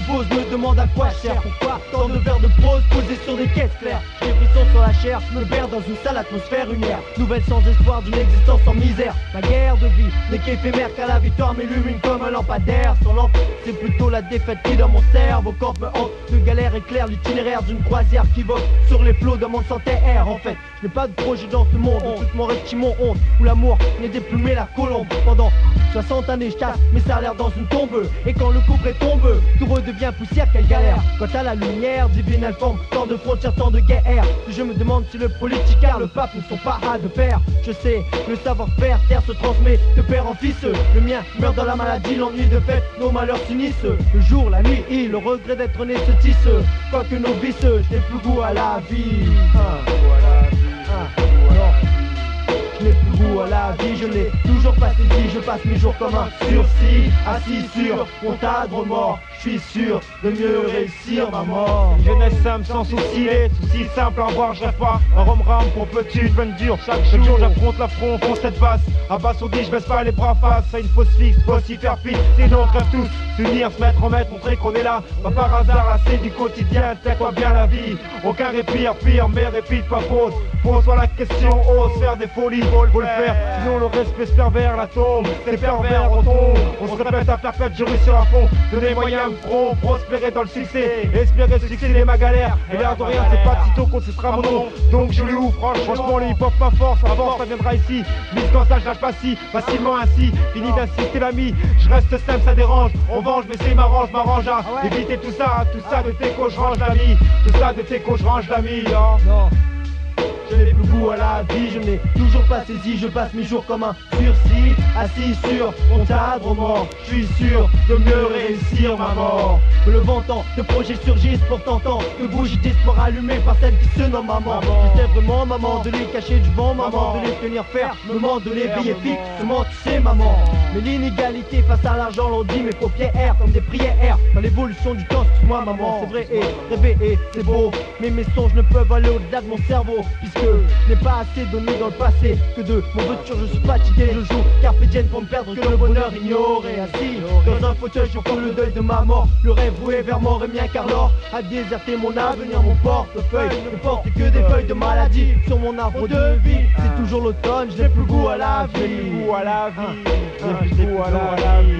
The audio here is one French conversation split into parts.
pose, me demande à quoi cher. Pourquoi tant de verres de prose posés sur des caisses claires. J'ai des frissons sur la chair, me perds dans une sale atmosphère lunaire. Nouvelle sans espoir d'une existence sans misère. Ma guerre de vie n'est qu'éphémère, car la victoire m'illumine comme un lampadaire. Sans lampe, c'est plutôt la défaite qui dans mon cerveau corps me hante. De galère éclaire l'itinéraire d'une croisière qui vogue sur les flots d'un monde sans terre. En fait, je n'ai pas de projet dans ce monde où toute mon rêve qui m'ont honte, où l'amour n'est déplumé la colombe. Pendant 60 années je tasse mes salaires dans une tombe. Et quand le couplet tombe, tout redevient poussière, quelle galère. Quant à la lumière divine elle forme tant de frontières, tant de guerres. Je me demande si le politique car le pape ne sont pas à de pair. Je sais, le savoir-faire terre se transmet de père en fils. Le mien meurt dans la maladie, l'ennui de fait, nos malheurs s'unissent. Le jour, la nuit, et le regret d'être né se tisse. Quoique nos vices, je n'ai plus goût à la vie. Je n'ai plus goût à la vie, je n'ai toujours pas saisi. Je passe mes jours comme un sursis, assis sur mon tas de remords. Je suis sûr de mieux réussir ma mort. Une jeunesse simple sans soucis, les soucis simples à voir, je rêve pas. Un rhum-ram pour petit, je dur. Chaque jour j'affronte l'affront, on cette basse. Abasourdi, je baisse pas les bras face à une fausse fixe, faut s'y faire fixe. Sinon on rêve tous, s'unir, se mettre en maître, montrer qu'on est là. Pas par hasard, assez du quotidien, c'est quoi bien la vie. Aucun répit, pire, mais répite pas fausse. Pose-toi la question, ose faire des folies, faut le faire. Sinon le respect se pervers, la tombe, c'est pervers, on tombe. On se répète à perpète, je réussis à fond. Donner moyens pro, prospérer dans le succès, espérer succéder ma galère. Et l'air de rien, c'est pas de sitôt qu'on se sera mon nom. Donc je lui ouvre, franchement le hip-hop ma force, à force ça viendra ici. Mise quand ça je lâche pas si facilement ainsi. Fini d'insister l'ami, je reste simple, ça dérange. On venge mais c'est m'arrange à éviter tout ça de tes je range l'ami. Tout ça de tes je range l'ami. Non. Je n'ai plus goût à la vie, je n'ai toujours pas saisi. Je passe mes jours comme un sursis, assis sur mon tas de remords. Je suis sûr de mieux réussir ma mort. Que le ventant de projets surgissent pour tentant que bougies d'espoir allumées par celle qui se nomme maman. J'étais vraiment maman de les cacher du vent, maman de les tenir ferme, maman de les billets fixes, comment tu sais maman. Mais l'inégalité face à l'argent l'on dit mes paupières errent comme des prières dans l'évolution du temps, excuse-moi maman. C'est vrai et rêver et c'est beau, mais mes songes ne peuvent aller au-delà de mon cerveau. Puisque je n'ai pas assez donné dans le passé, que de mon voiture je suis fatigué. Je joue carpe diem pour me perdre que le bonheur ignoré. Assis dans un fauteuil je prends le deuil de ma mort. Le rêve voué vers mort et mien car l'or a déserté mon avenir. Mon portefeuille ne porte que des feuilles de maladie sur mon arbre de vie. C'est toujours l'automne, je n'ai plus goût à la vie. Je n'ai plus goût à la vie. Je n'ai plus goût à la vie.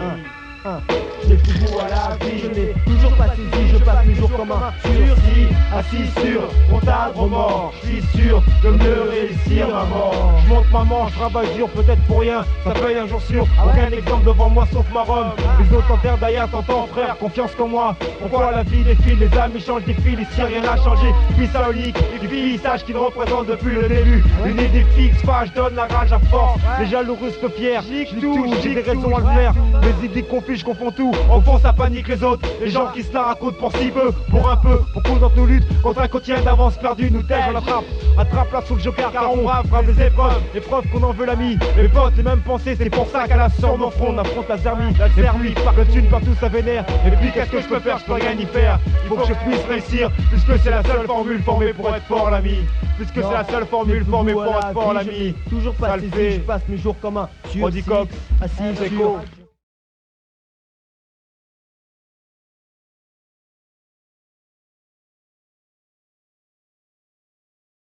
Je n'ai plus goût à la vie, je n'ai toujours pas saisi. Je passe mes jours comme un sursis, assis sur mon tas de remords. Je suis sûr de mieux réussir ma mort. Je monte maman, je travaille dur, peut-être pour rien. Ça paye un jour sûr, aucun exemple devant moi sauf ma Rome. Les autres en terre derrière, t'entends frère, confiance qu'en moi. Pourquoi la vie défile, les amis changent des fils, ici rien n'a changé. Puis symbolique, du finissage qui nous représente depuis le début. Une idée fixe, je donne la rage à force. Les jaloux peu fiers, j'ai des raisons à le faire. Les idées confuses, je confonds tout. Au fond ça panique les autres, les gens qui se la racontent pour si peu, pour un peu. Beaucoup d'entre nous luttent contre un quotidien d'avance perdu. Nous tège, on l'attrape, attrape-la sous le joker car on brave les épreuves qu'on en veut l'ami. Les potes, les mêmes pensées, c'est pour ça qu'à la sur mon front on affronte la zermie. La pluie, le thune partout ça vénère. Et puis qu'est-ce que je peux faire, je peux rien y faire. Il faut que je puisse réussir, puisque c'est la seule formule formée pour être fort l'ami. Puisque c'est la seule formule formée pour être fort l'ami. Toujours pas saisi, je passe mes jours comme un sursis, assis sur